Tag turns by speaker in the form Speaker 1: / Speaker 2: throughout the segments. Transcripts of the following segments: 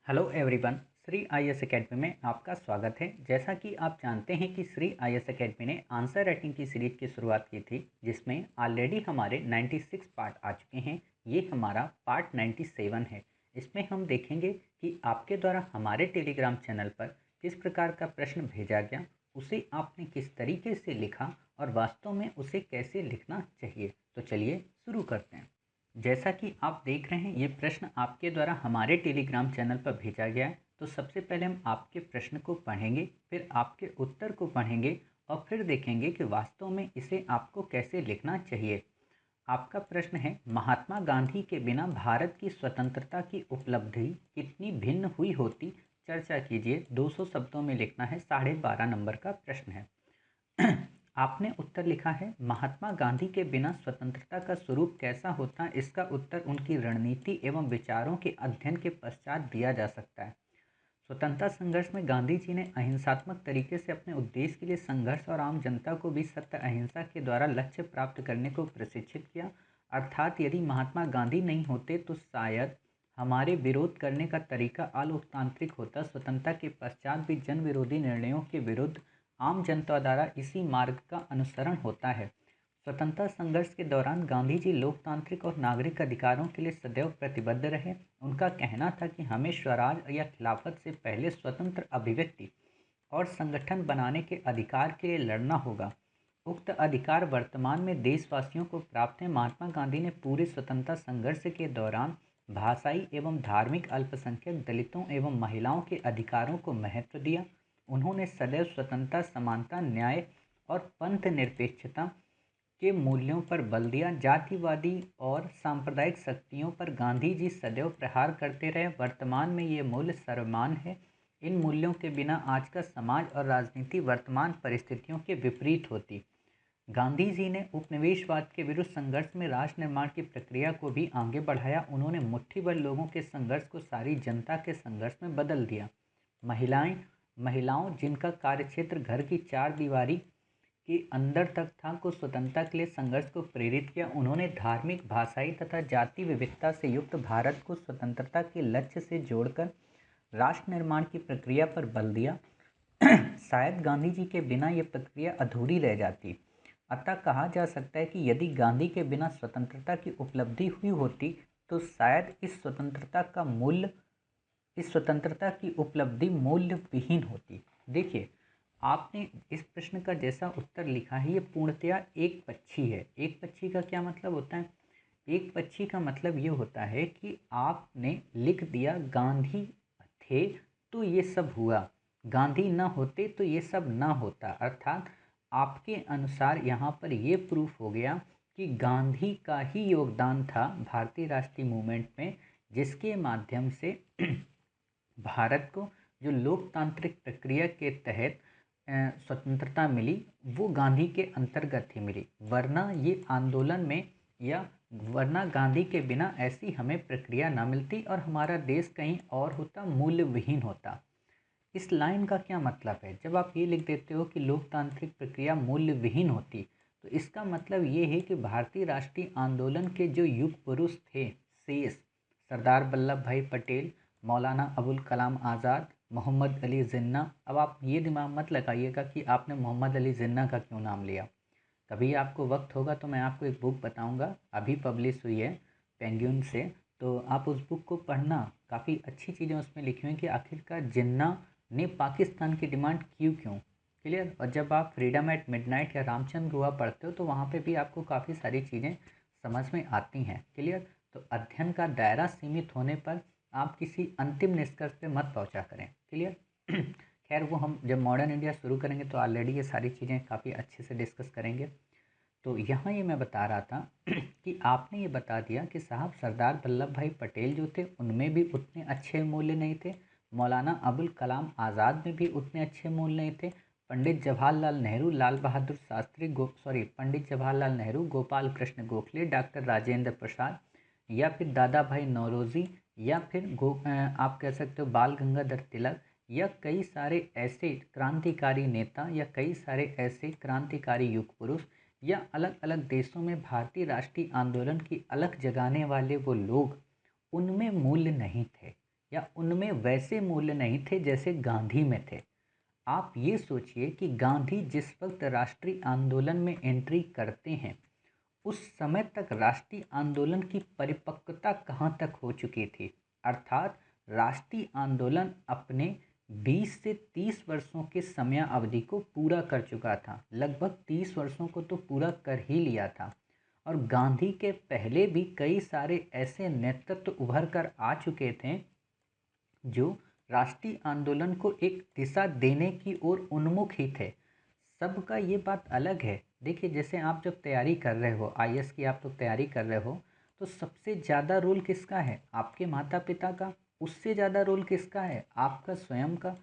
Speaker 1: Hello everyone. Shri IAS academy में आपका स्वागत है। जैसा कि आप जानते हैं कि श्री आईएएस एकेडमी ने आंसर राइटिंग की सीरीज की शुरुआत की थी, जिसमें ऑलरेडी हमारे 96 पार्ट आ चुके हैं। ये हमारा पार्ट 97 है। इसमें हम देखेंगे कि आपके द्वारा हमारे टेलीग्राम चैनल पर किस प्रकार का प्रश्न भेजा गया, उसे आपने किस तरीके से लिखा और वास्तव में उसे कैसे लिखना चाहिए। तो चलिए शुरू करते हैं। जैसा कि आप देख रहे हैं, ये प्रश्न आपके द्वारा हमारे टेलीग्राम चैनल पर भेजा गया है। तो सबसे पहले हम आपके प्रश्न को पढ़ेंगे, फिर आपके उत्तर को पढ़ेंगे और फिर देखेंगे कि वास्तव में इसे आपको कैसे लिखना चाहिए। आपका प्रश्न है, महात्मा गांधी के बिना भारत की स्वतंत्रता की उपलब्धि कितनी भिन्न हुई होती, चर्चा कीजिए। 200 शब्दों में लिखना है। 12.5 नंबर का प्रश्न है। आपने उत्तर लिखा है, महात्मा गांधी के बिना स्वतंत्रता का स्वरूप कैसा होता। इसका उत्तर उनकी रणनीति एवं विचारों के अध्ययन के पश्चात दिया जा सकता है। स्वतंत्रता संघर्ष में गांधी जी ने अहिंसात्मक तरीके से अपने उद्देश्य के लिए संघर्ष और आम जनता को भी सत्य अहिंसा के द्वारा लक्ष्य प्राप्त करने को प्रशिक्षित किया। अर्थात यदि महात्मा गांधी नहीं होते तो शायद हमारे विरोध करने का तरीका अलोकतांत्रिक होता। स्वतंत्रता के पश्चात भी जन विरोधी निर्णयों के विरुद्ध आम जनता द्वारा इसी मार्ग का अनुसरण होता है। स्वतंत्रता संघर्ष के दौरान गांधी जी लोकतांत्रिक और नागरिक अधिकारों के लिए सदैव प्रतिबद्ध रहे। उनका कहना था कि हमें स्वराज या खिलाफत से पहले स्वतंत्र अभिव्यक्ति और संगठन बनाने के अधिकार के लिए लड़ना होगा। उक्त अधिकार वर्तमान में देशवासियों को प्राप्त है। महात्मा गांधी ने पूरे स्वतंत्रता संघर्ष के दौरान भाषाई एवं धार्मिक अल्पसंख्यक दलितों एवं महिलाओं के अधिकारों को महत्व दिया। उन्होंने सदैव स्वतंत्रता, समानता, न्याय और पंथ निरपेक्षता के मूल्यों पर बल दिया। जातिवादी और सांप्रदायिक शक्तियों पर गांधी जी सदैव प्रहार करते रहे। वर्तमान में ये मूल्य सर्वमान्य है। इन मूल्यों के बिना आज का समाज और राजनीति वर्तमान परिस्थितियों के विपरीत होती। गांधी जी ने उपनिवेशवाद के विरुद्ध संघर्ष में राष्ट्र निर्माण की प्रक्रिया को भी आगे बढ़ाया। उन्होंने मुट्ठीभर लोगों के संघर्ष को सारी जनता के संघर्ष में बदल दिया। महिलाओं जिनका कार्यक्षेत्र घर की चार दीवारी के अंदर तक था, को स्वतंत्रता के लिए संघर्ष को प्रेरित किया। उन्होंने धार्मिक, भाषाई तथा जाति विविधता से युक्त भारत को स्वतंत्रता के लक्ष्य से जोड़कर राष्ट्र निर्माण की प्रक्रिया पर बल दिया। शायद गांधी जी के बिना यह प्रक्रिया अधूरी रह जाती। अतः कहा जा सकता है कि यदि गांधी के बिना स्वतंत्रता की उपलब्धि हुई होती तो शायद इस स्वतंत्रता की उपलब्धि मूल्य विहीन होती। देखिए, आपने इस प्रश्न का जैसा उत्तर लिखा है, ये पूर्णतया एक पक्षी है। एक पक्षी का क्या मतलब होता है? एक पक्षी का मतलब ये होता है कि आपने लिख दिया गांधी थे तो ये सब हुआ, गांधी ना होते तो ये सब ना होता। अर्थात आपके अनुसार यहाँ पर ये प्रूफ हो गया कि गांधी का ही योगदान था भारतीय राष्ट्रीय मूवमेंट में, जिसके माध्यम से भारत को जो लोकतांत्रिक प्रक्रिया के तहत स्वतंत्रता मिली, वो गांधी के अंतर्गत ही मिली। वरना ये आंदोलन में या वरना गांधी के बिना ऐसी हमें प्रक्रिया ना मिलती और हमारा देश कहीं और होता, मूल्य विहीन होता। इस लाइन का क्या मतलब है? जब आप ये लिख देते हो कि लोकतांत्रिक प्रक्रिया मूल्य विहीन होती, तो इसका मतलब ये है कि भारतीय राष्ट्रीय आंदोलन के जो युग पुरुष थे, शेष सरदार वल्लभ भाई पटेल, मौलाना अबुल कलाम आज़ाद, मोहम्मद अली जिन्ना। अब आप ये दिमाग मत लगाइएगा कि आपने मोहम्मद अली जिन्ना का क्यों नाम लिया। कभी आपको वक्त होगा तो मैं आपको एक बुक बताऊंगा, अभी पब्लिश हुई है पेंगुइन से, तो आप उस बुक को पढ़ना। काफ़ी अच्छी चीज़ें उसमें लिखी हुई कि आखिरकार जिन्ना ने पाकिस्तान की डिमांड क्यों। क्लियर? और जब आप फ्रीडम एट मिडनाइट या रामचंद्र हुआ पढ़ते हो तो वहाँ पे भी आपको काफ़ी सारी चीज़ें समझ में आती हैं। क्लियर? तो अध्ययन का दायरा सीमित होने पर आप किसी अंतिम निष्कर्ष पे मत पहुँचा करें। क्लियर? खैर, वो हम जब मॉडर्न इंडिया शुरू करेंगे तो ऑलरेडी ये सारी चीज़ें काफ़ी अच्छे से डिस्कस करेंगे। तो यहाँ ये मैं बता रहा था कि आपने ये बता दिया कि साहब सरदार वल्लभ भाई पटेल जो थे उनमें भी उतने अच्छे मूल्य नहीं थे, मौलाना अबुल कलाम आज़ाद में भी उतने अच्छे मूल्य नहीं थे, पंडित जवाहरलाल नेहरू, लाल बहादुर शास्त्री पंडित जवाहरलाल नेहरू, गोपाल कृष्ण गोखले, डॉक्टर राजेंद्र प्रसाद या फिर दादा भाई नौरोजी या फिर आप कह सकते हो बाल गंगाधर तिलक, या कई सारे ऐसे क्रांतिकारी नेता या कई सारे ऐसे क्रांतिकारी युग पुरुष या अलग अलग देशों में भारतीय राष्ट्रीय आंदोलन की अलग जगाने वाले वो लोग, उनमें मूल्य नहीं थे। या उनमें वैसे मूल्य नहीं थे जैसे गांधी में थे। आप ये सोचिए कि गांधी जिस वक्त राष्ट्रीय आंदोलन में एंट्री करते हैं, उस समय तक राष्ट्रीय आंदोलन की परिपक्वता कहाँ तक हो चुकी थी। अर्थात राष्ट्रीय आंदोलन अपने 20 से 30 वर्षों के समय अवधि को पूरा कर चुका था, लगभग 30 वर्षों को तो पूरा कर ही लिया था। और गांधी के पहले भी कई सारे ऐसे नेतृत्व उभर कर आ चुके थे जो राष्ट्रीय आंदोलन को एक दिशा देने की ओर उन्मुख ही थे। सबका ये बात अलग है। देखिए, जैसे आप जब तैयारी कर रहे हो आईएएस की, आप तो तैयारी कर रहे हो, तो सबसे ज़्यादा रोल किसका है? आपके माता पिता का। उससे ज़्यादा रोल किसका है? आपका स्वयं का।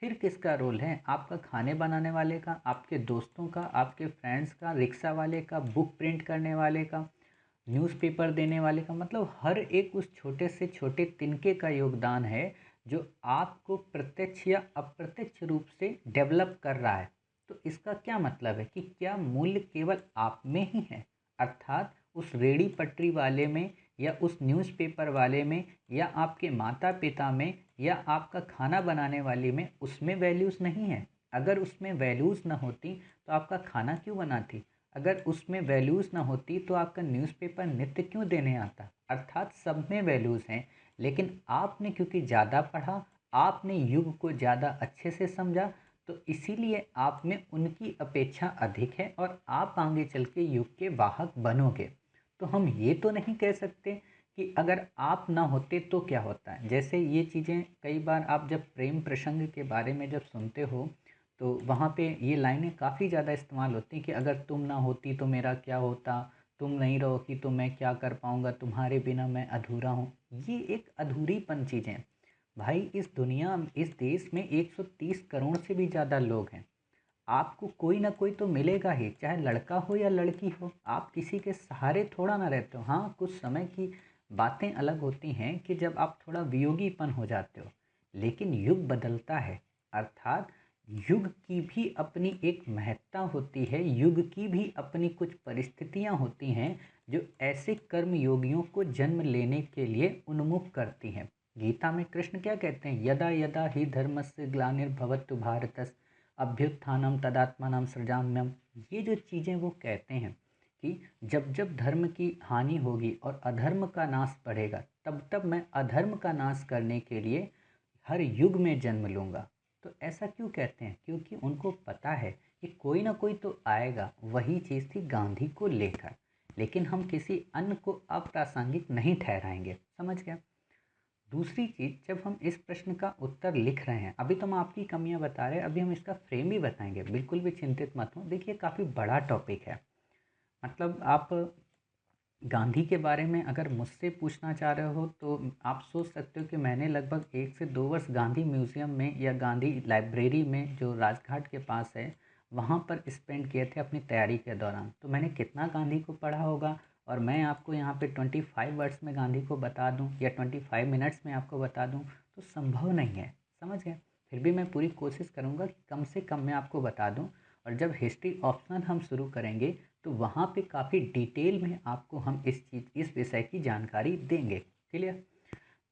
Speaker 1: फिर किसका रोल है? आपका खाने बनाने वाले का, आपके दोस्तों का, आपके फ्रेंड्स का, रिक्शा वाले का, बुक प्रिंट करने वाले का, न्यूज़पेपर देने वाले का। मतलब हर एक उस छोटे से छोटे तिनके का योगदान है जो आपको प्रत्यक्ष या अप्रत्यक्ष रूप से डेवलप कर रहा है। तो इसका क्या मतलब है कि क्या मूल्य केवल आप में ही है? अर्थात उस रेड़ी पटरी वाले में, या उस न्यूज़पेपर वाले में, या आपके माता पिता में, या आपका खाना बनाने वाले में, उसमें वैल्यूज़ नहीं है। अगर उसमें वैल्यूज़ ना होती तो आपका खाना क्यों बनाती? अगर उसमें वैल्यूज़ ना होती तो आपका न्यूज़पेपर नित्य क्यों देने आता? अर्थात सब में वैल्यूज़ हैं, लेकिन आपने क्योंकि ज़्यादा पढ़ा, आपने युग को ज़्यादा अच्छे से समझा, तो इसीलिए आप में उनकी अपेक्षा अधिक है और आप आगे चल के युग के वाहक बनोगे। तो हम ये तो नहीं कह सकते कि अगर आप ना होते तो क्या होता है। जैसे ये चीज़ें कई बार आप जब प्रेम प्रसंग के बारे में जब सुनते हो, तो वहाँ पे ये लाइनें काफ़ी ज़्यादा इस्तेमाल होती हैं कि अगर तुम ना होती तो मेरा क्या होता, तुम नहीं रहोगी तो मैं क्या कर पाऊँगा, तुम्हारे बिना मैं अधूरा हूँ। ये एक अधूरीपन चीज़ें। भाई, इस दुनिया, इस देश में 130 करोड़ से भी ज़्यादा लोग हैं। आपको कोई ना कोई तो मिलेगा ही, चाहे लड़का हो या लड़की हो। आप किसी के सहारे थोड़ा ना रहते हो। हाँ, कुछ समय की बातें अलग होती हैं कि जब आप थोड़ा वियोगीपन हो जाते हो, लेकिन युग बदलता है। अर्थात युग की भी अपनी एक महत्ता होती है, युग की भी अपनी कुछ परिस्थितियाँ होती हैं जो ऐसे कर्म योगियों को जन्म लेने के लिए उन्मुख करती हैं। गीता में कृष्ण क्या कहते हैं? यदा यदा ही धर्मस्य ग्लानिर्भवतु भारतस्य अभ्युत्थानम तदात्मानं सृजाम्यहम्। ये जो चीज़ें वो कहते हैं कि जब जब धर्म की हानि होगी और अधर्म का नाश बढ़ेगा, तब तब मैं अधर्म का नाश करने के लिए हर युग में जन्म लूँगा। तो ऐसा क्यों कहते हैं? क्योंकि उनको पता है कि कोई ना कोई तो आएगा। वही चीज़ थी गांधी को लेकर, लेकिन हम किसी अन्य को अप्रासंगिक नहीं ठहराएंगे। समझ गया? दूसरी चीज़, जब हम इस प्रश्न का उत्तर लिख रहे हैं, अभी तो हम आपकी कमियां बता रहे हैं, अभी हम इसका फ्रेम भी बताएंगे, बिल्कुल भी चिंतित मत हो। देखिए, काफ़ी बड़ा टॉपिक है। मतलब आप गांधी के बारे में अगर मुझसे पूछना चाह रहे हो तो आप सोच सकते हो कि मैंने लगभग 1 से 2 वर्ष गांधी म्यूज़ियम में या गांधी लाइब्रेरी में जो राजघाट के पास है, वहाँ पर स्पेंड किए थे अपनी तैयारी के दौरान। तो मैंने कितना गांधी को पढ़ा होगा, और मैं आपको यहाँ पे 25 वर्ड्स में गांधी को बता दूँ या 25 मिनट्स में आपको बता दूँ, तो संभव नहीं है। समझ गए? फिर भी मैं पूरी कोशिश करूँगा कि कम से कम मैं आपको बता दूँ। और जब हिस्ट्री ऑप्शनल हम शुरू करेंगे तो वहाँ पे काफ़ी डिटेल में आपको हम इस विषय की जानकारी देंगे। क्लियर?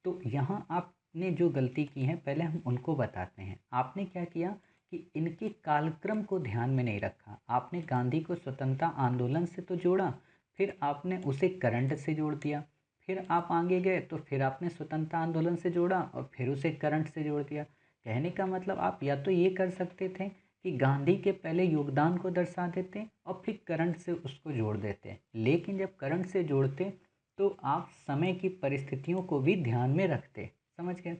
Speaker 1: तो यहाँ आपने जो गलती की है, पहले हम उनको बताते हैं। आपने क्या किया कि इनके कालक्रम को ध्यान में नहीं रखा। आपने गांधी को स्वतंत्रता आंदोलन से तो जोड़ा, फिर आपने उसे करंट से जोड़ दिया। फिर आप आगे गए तो फिर आपने स्वतंत्रता आंदोलन से जोड़ा और फिर उसे करंट से जोड़ दिया। कहने का मतलब आप या तो ये कर सकते थे कि गांधी के पहले योगदान को दर्शा देते और फिर करंट से उसको जोड़ देते, लेकिन जब करंट से जोड़ते तो आप समय की परिस्थितियों को भी ध्यान में रखते। समझ गए?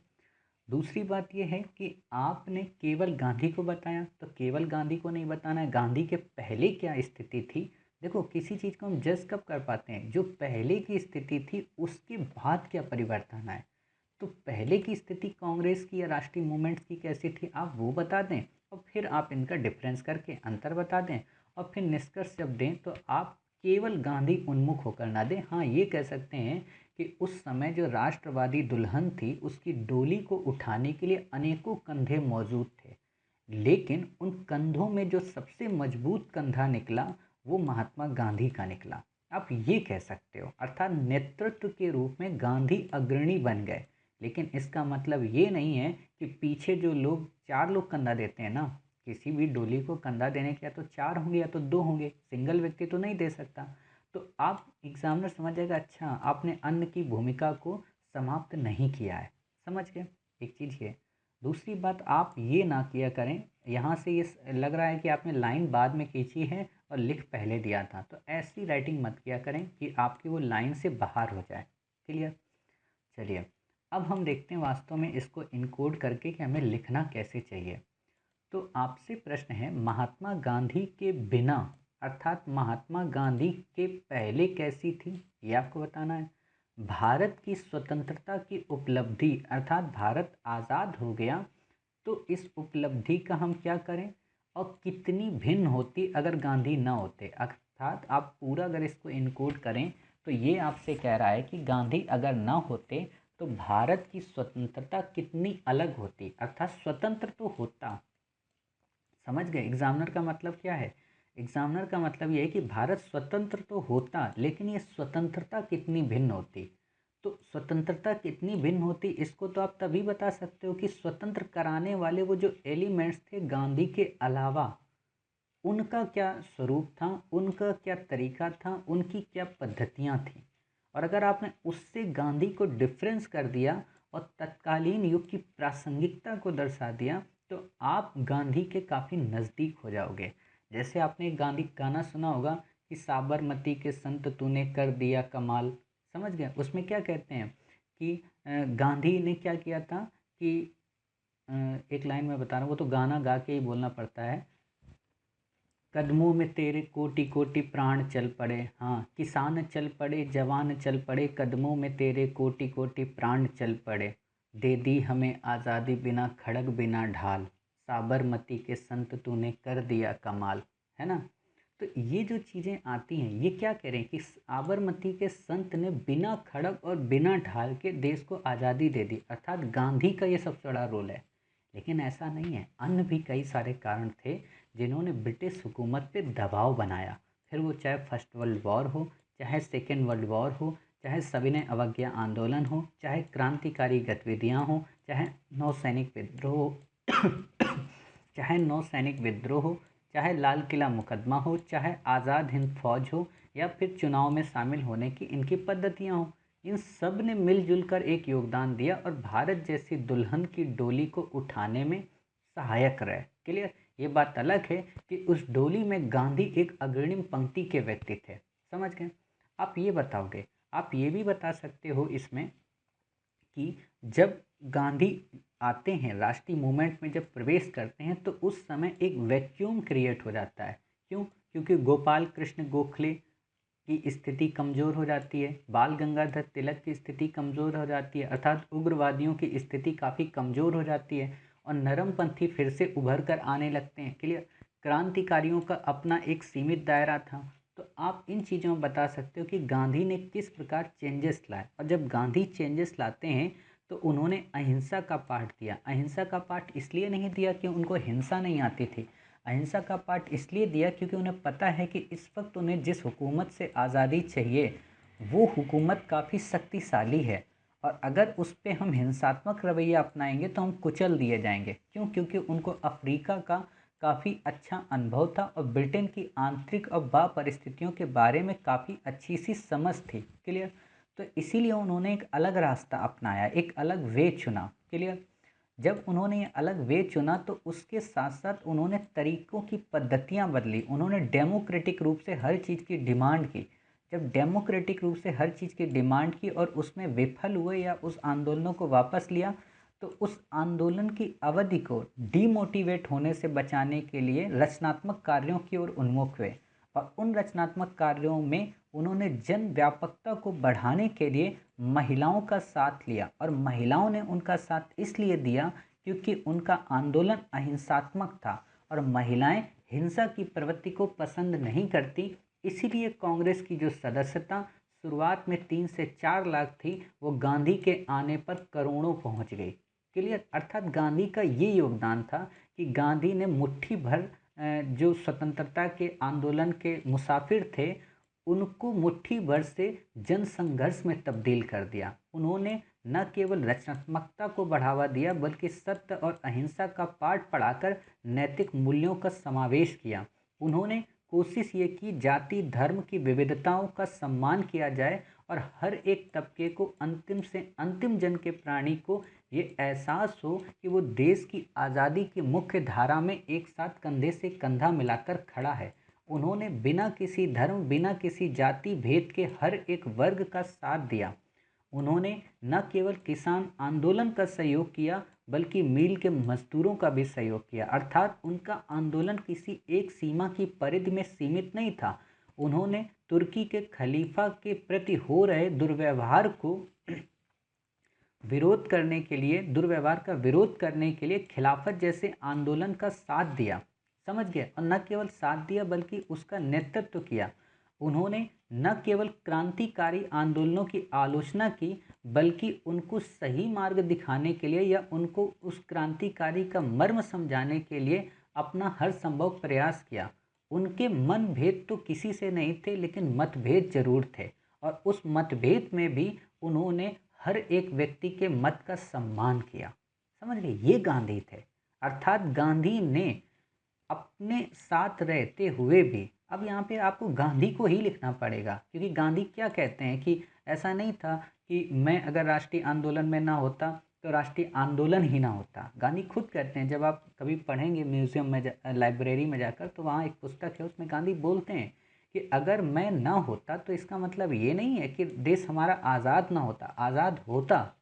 Speaker 1: दूसरी बात यह है कि आपने केवल गांधी को बताया, तो केवल गांधी को नहीं बताना है, गांधी के पहले क्या स्थिति थी। देखो, किसी चीज़ को हम जज कब कर पाते हैं? जो पहले की स्थिति थी उसके बाद क्या परिवर्तन आए। तो पहले की स्थिति कांग्रेस की या राष्ट्रीय मूवमेंट्स की कैसी थी, आप वो बता दें, और फिर आप इनका डिफरेंस करके अंतर बता दें, और फिर निष्कर्ष जब दें तो आप केवल गांधी उन्मुख होकर ना दें। हाँ, ये कह सकते हैं कि उस समय जो राष्ट्रवादी दुल्हन थी उसकी डोली को उठाने के लिए अनेकों कंधे मौजूद थे, लेकिन उन कंधों में जो सबसे मजबूत कंधा निकला वो महात्मा गांधी का निकला। आप ये कह सकते हो। अर्थात नेतृत्व के रूप में गांधी अग्रणी बन गए। लेकिन इसका मतलब ये नहीं है कि पीछे जो लोग 4 लोग कंधा देते हैं ना, किसी भी डोली को कंधा देने के या तो 4 होंगे या तो 2 होंगे, सिंगल व्यक्ति तो नहीं दे सकता। तो आप एग्जामिनर समझ जाएगा, अच्छा आपने अन्न की भूमिका को समाप्त नहीं किया है। समझ गए एक चीज़ ये। दूसरी बात, आप ये ना किया करें, यहाँ से ये लग रहा है कि आपने लाइन बाद में खींची है और लिख पहले दिया था, तो ऐसी राइटिंग मत किया करें कि आपकी वो लाइन से बाहर हो जाए। क्लियर। चलिए अब हम देखते हैं वास्तव में इसको इनकोड करके कि हमें लिखना कैसे चाहिए। तो आपसे प्रश्न है, महात्मा गांधी के बिना अर्थात महात्मा गांधी के पहले कैसी थी, ये आपको बताना है। भारत की स्वतंत्रता की उपलब्धि अर्थात भारत आज़ाद हो गया, तो इस उपलब्धि का हम क्या करें और कितनी भिन्न होती अगर गांधी ना होते। अर्थात आप पूरा अगर इसको इनकोड करें तो ये आपसे कह रहा है कि गांधी अगर ना होते तो भारत की स्वतंत्रता कितनी अलग होती, अर्थात स्वतंत्र तो होता। समझ गए एग्जामिनर का मतलब क्या है। एग्जामिनर का मतलब ये है कि भारत स्वतंत्र तो होता, लेकिन ये स्वतंत्रता कितनी भिन्न होती। तो स्वतंत्रता कितनी भिन्न होती इसको तो आप तभी बता सकते हो कि स्वतंत्र कराने वाले वो जो एलिमेंट्स थे गांधी के अलावा, उनका क्या स्वरूप था, उनका क्या तरीका था, उनकी क्या पद्धतियाँ थीं। और अगर आपने उससे गांधी को डिफरेंस कर दिया और तत्कालीन युग की प्रासंगिकता को दर्शा दिया, तो आप गांधी के काफ़ी नज़दीक हो जाओगे। जैसे आपने एक गांधी गाना सुना होगा कि साबरमती के संत तूने कर दिया कमाल। समझ गए, उसमें क्या कहते हैं कि गांधी ने क्या किया था कि एक लाइन में बता रहा हूँ, वो तो गाना गा के ही बोलना पड़ता है। कदमों में तेरे कोटि कोटि प्राण चल पड़े, हाँ किसान चल पड़े जवान चल पड़े, कदमों में तेरे कोटि कोटि प्राण चल पड़े, दे दी हमें आज़ादी बिना खड़ग बिना ढाल, साबरमती के संत तूने कर दिया कमाल। है ना। तो ये जो चीज़ें आती हैं ये क्या कह रहे हैं कि साबरमती के संत ने बिना खड़ग और बिना ढाल के देश को आज़ादी दे दी, अर्थात गांधी का ये सबसे बड़ा रोल है। लेकिन ऐसा नहीं है, अन्य भी कई सारे कारण थे जिन्होंने ब्रिटिश हुकूमत पे दबाव बनाया। फिर वो चाहे फर्स्ट वर्ल्ड वॉर हो, चाहे सेकेंड वर्ल्ड वॉर हो, चाहे सविनय अवज्ञा आंदोलन हो, चाहे क्रांतिकारी गतिविधियां हो, चाहे नौसैनिक विद्रोह चाहे नौसैनिक विद्रोह हो, चाहे लाल किला मुकदमा हो, चाहे आज़ाद हिंद फौज हो, या फिर चुनाव में शामिल होने की इनकी पद्धतियां हो, इन सब ने मिलजुल कर एक योगदान दिया और भारत जैसी दुल्हन की डोली को उठाने में सहायक रहे। क्लियर। ये बात अलग है कि उस डोली में गांधी एक अग्रणी पंक्ति के व्यक्ति थे। समझ गए। आप ये बताओगे, आप ये भी बता सकते हो इसमें कि जब गांधी आते हैं राष्ट्रीय मूवमेंट में, जब प्रवेश करते हैं तो उस समय एक वैक्यूम क्रिएट हो जाता है। क्यों? क्योंकि गोपाल कृष्ण गोखले की स्थिति कमज़ोर हो जाती है, बाल गंगाधर तिलक की स्थिति कमज़ोर हो जाती है, अर्थात उग्रवादियों की स्थिति काफ़ी कमज़ोर हो जाती है और नरमपंथी फिर से उभर कर आने लगते हैं। क्लियर। क्रांतिकारियों का अपना एक सीमित दायरा था। तो आप इन चीज़ों में बता सकते हो कि गांधी ने किस प्रकार चेंजेस लाए, और जब गांधी चेंजेस लाते हैं तो उन्होंने अहिंसा का पाठ दिया। अहिंसा का पाठ इसलिए नहीं दिया कि उनको हिंसा नहीं आती थी, अहिंसा का पाठ इसलिए दिया क्योंकि उन्हें पता है कि इस वक्त उन्हें जिस हुकूमत से आज़ादी चाहिए वो हुकूमत काफ़ी शक्तिशाली है, और अगर उस पर हम हिंसात्मक रवैया अपनाएंगे तो हम कुचल दिए जाएंगे। क्यों? क्योंकि उनको अफ्रीका का काफ़ी अच्छा अनुभव था और ब्रिटेन की आंतरिक और बाह्य परिस्थितियों के बारे में काफ़ी अच्छी सी समझ थी। क्लियर। तो इसीलिए उन्होंने एक अलग रास्ता अपनाया, एक अलग वे चुना। क्लियर। जब उन्होंने ये अलग वे चुना तो उसके साथ साथ उन्होंने तरीक़ों की पद्धतियाँ बदली, उन्होंने डेमोक्रेटिक रूप से हर चीज़ की डिमांड की। जब डेमोक्रेटिक रूप से हर चीज़ की डिमांड की और उसमें विफल हुए या उस आंदोलनों को वापस लिया, तो उस आंदोलन की अवधि को डीमोटिवेट होने से बचाने के लिए रचनात्मक कार्यों की ओर उन्मुख हुए, और उन रचनात्मक कार्यों में उन्होंने जन व्यापकता को बढ़ाने के लिए महिलाओं का साथ लिया, और महिलाओं ने उनका साथ इसलिए दिया क्योंकि उनका आंदोलन अहिंसात्मक था और महिलाएं हिंसा की प्रवृत्ति को पसंद नहीं करती। इसीलिए कांग्रेस की जो सदस्यता शुरुआत में 3 से 4 लाख थी, वो गांधी के आने पर करोड़ों पहुंच गई। क्लियर। अर्थात गांधी का ये योगदान था कि गांधी ने मुट्ठी भर जो स्वतंत्रता के आंदोलन के मुसाफिर थे उनको मुट्ठी भर से जन संघर्ष में तब्दील कर दिया। उन्होंने न केवल रचनात्मकता को बढ़ावा दिया बल्कि सत्य और अहिंसा का पाठ पढ़ाकर नैतिक मूल्यों का समावेश किया। उन्होंने कोशिश ये की जाति धर्म की विविधताओं का सम्मान किया जाए और हर एक तबके को अंतिम से अंतिम जन के प्राणी को ये एहसास हो कि वो देश की आज़ादी की मुख्य धारा में एक साथ कंधे से कंधा मिलाकर खड़ा है। उन्होंने बिना किसी धर्म बिना किसी जाति भेद के हर एक वर्ग का साथ दिया। उन्होंने न केवल किसान आंदोलन का सहयोग किया बल्कि मील के मजदूरों का भी सहयोग किया, अर्थात उनका आंदोलन किसी एक सीमा की परिधि में सीमित नहीं था। उन्होंने तुर्की के खलीफा के प्रति हो रहे दुर्व्यवहार का विरोध करने के लिए खिलाफत जैसे आंदोलन का साथ दिया। समझ गए? और न केवल साथ दिया बल्कि उसका नेतृत्व किया। उन्होंने न केवल क्रांतिकारी आंदोलनों की आलोचना की बल्कि उनको सही मार्ग दिखाने के लिए या उनको उस क्रांतिकारी का मर्म समझाने के लिए अपना हर संभव प्रयास किया। उनके मन भेद तो किसी से नहीं थे लेकिन मतभेद जरूर थे, और उस मतभेद में भी उन्होंने हर एक व्यक्ति के मत का सम्मान किया। समझ गए? ये गांधी थे। अर्थात गांधी ने अपने साथ रहते हुए भी, अब यहाँ पे आपको गांधी को ही लिखना पड़ेगा क्योंकि गांधी क्या कहते हैं कि ऐसा नहीं था कि मैं अगर राष्ट्रीय आंदोलन में ना होता तो राष्ट्रीय आंदोलन ही ना होता। गांधी खुद कहते हैं, जब आप कभी पढ़ेंगे म्यूजियम में लाइब्रेरी में जाकर तो वहाँ एक पुस्तक है, उसमें गांधी बोलते हैं कि अगर मैं ना होता तो इसका मतलब ये नहीं है कि देश हमारा आज़ाद ना होता, आज़ाद होता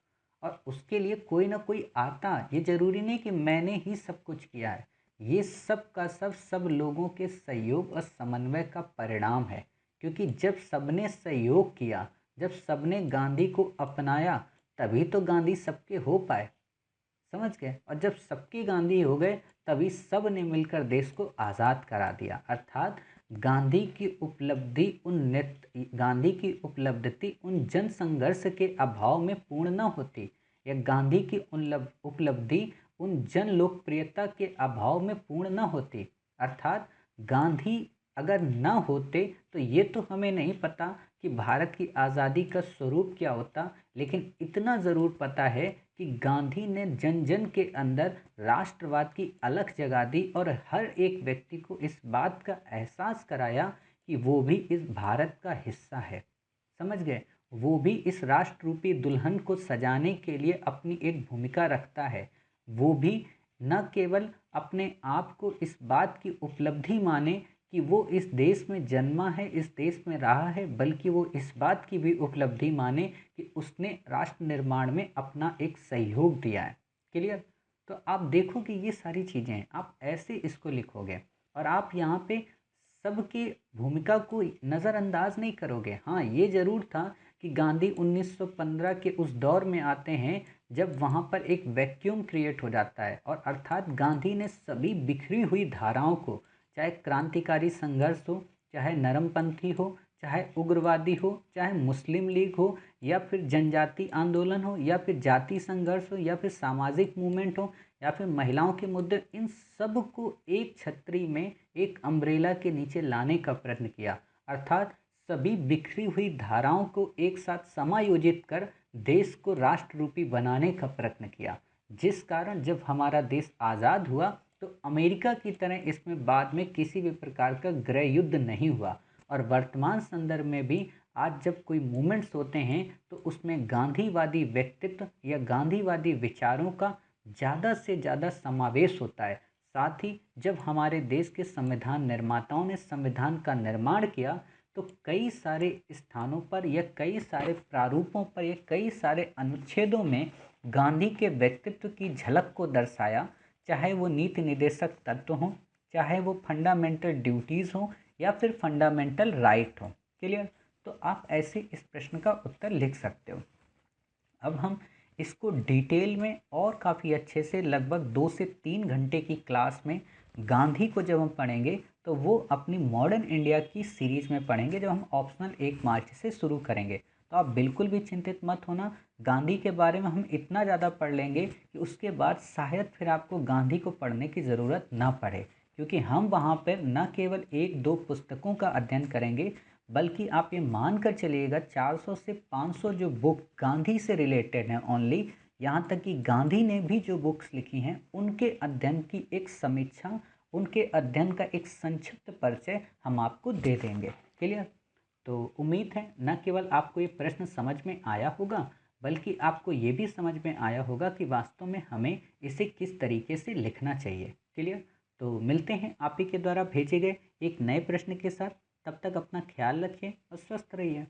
Speaker 1: और उसके लिए कोई ना कोई आता। ये ज़रूरी नहीं कि मैंने ही सब कुछ किया है, ये सब का सब लोगों के सहयोग और समन्वय का परिणाम है। क्योंकि जब सबने सहयोग किया, जब सबने गांधी को अपनाया, तभी तो गांधी सबके हो पाए। समझ गए? और जब सबके गांधी हो गए तभी सब ने मिलकर देश को आज़ाद करा दिया। अर्थात गांधी की उपलब्धि उन जन संघर्ष के अभाव में पूर्ण न होती, या गांधी की उपलब्धि उन जन लोकप्रियता के अभाव में पूर्ण न होती। अर्थात गांधी अगर ना होते तो ये तो हमें नहीं पता कि भारत की आज़ादी का स्वरूप क्या होता, लेकिन इतना ज़रूर पता है कि गांधी ने जन जन के अंदर राष्ट्रवाद की अलख जगा दी और हर एक व्यक्ति को इस बात का एहसास कराया कि वो भी इस भारत का हिस्सा है। समझ गए? वो भी इस राष्ट्र रूपी दुल्हन को सजाने के लिए अपनी एक भूमिका रखता है। वो भी न केवल अपने आप को इस बात की उपलब्धि माने कि वो इस देश में जन्मा है, इस देश में रहा है, बल्कि वो इस बात की भी उपलब्धि माने कि उसने राष्ट्र निर्माण में अपना एक सहयोग दिया है। क्लियर? तो आप देखो कि ये सारी चीज़ें हैं, आप ऐसे इसको लिखोगे और आप यहाँ पे सबकी भूमिका को नज़रअंदाज नहीं करोगे। हाँ, ये ज़रूर था कि गांधी 1915 के उस दौर में आते हैं जब वहाँ पर एक वैक्यूम क्रिएट हो जाता है, और अर्थात गांधी ने सभी बिखरी हुई धाराओं को, चाहे क्रांतिकारी संघर्ष हो, चाहे नरमपंथी हो, चाहे उग्रवादी हो, चाहे मुस्लिम लीग हो, या फिर जनजाति आंदोलन हो, या फिर जाति संघर्ष हो, या फिर सामाजिक मूवमेंट हो, या फिर महिलाओं के मुद्दे, इन सब को एक छतरी में, एक अम्ब्रेला के नीचे लाने का प्रयत्न किया। अर्थात सभी बिखरी हुई धाराओं को एक साथ समायोजित कर देश को राष्ट्र रूपी बनाने का प्रयत्न किया, जिस कारण जब हमारा देश आज़ाद हुआ तो अमेरिका की तरह इसमें बाद में किसी भी प्रकार का गृह युद्ध नहीं हुआ। और वर्तमान संदर्भ में भी आज जब कोई मूवमेंट्स होते हैं तो उसमें गांधीवादी व्यक्तित्व या गांधीवादी विचारों का ज़्यादा से ज़्यादा समावेश होता है। साथ ही जब हमारे देश के संविधान निर्माताओं ने संविधान का निर्माण किया तो कई सारे स्थानों पर या कई सारे प्रारूपों पर या कई सारे अनुच्छेदों में गांधी के व्यक्तित्व की झलक को दर्शाया, चाहे वो नीति निर्देशक तत्व हों, चाहे वो फंडामेंटल ड्यूटीज़ हों, या फिर फंडामेंटल राइट हो। क्लियर? तो आप ऐसे इस प्रश्न का उत्तर लिख सकते हो। अब हम इसको डिटेल में और काफ़ी अच्छे से लगभग 2 से 3 घंटे की क्लास में गांधी को जब हम पढ़ेंगे तो वो अपनी मॉडर्न इंडिया की सीरीज़ में पढ़ेंगे, जब हम ऑप्शनल 1 मार्च से शुरू करेंगे। तो आप बिल्कुल भी चिंतित मत होना, गांधी के बारे में हम इतना ज़्यादा पढ़ लेंगे कि उसके बाद शायद फिर आपको गांधी को पढ़ने की ज़रूरत ना पड़े, क्योंकि हम वहाँ पर न केवल 1-2 पुस्तकों का अध्ययन करेंगे बल्कि आप ये मान कर चलिएगा 400 से 500 जो बुक गांधी से रिलेटेड हैं ओनली, यहाँ तक कि गांधी ने भी जो बुक्स लिखी हैं उनके अध्ययन की एक समीक्षा, उनके अध्ययन का एक संक्षिप्त परिचय हम आपको दे देंगे। क्लियर? तो उम्मीद है न केवल आपको ये प्रश्न समझ में आया होगा, बल्कि आपको ये भी समझ में आया होगा कि वास्तव में हमें इसे किस तरीके से लिखना चाहिए। क्लियर? तो मिलते हैं आप ही के द्वारा भेजे गए एक नए प्रश्न के साथ। तब तक अपना ख्याल रखिए और स्वस्थ रहिए।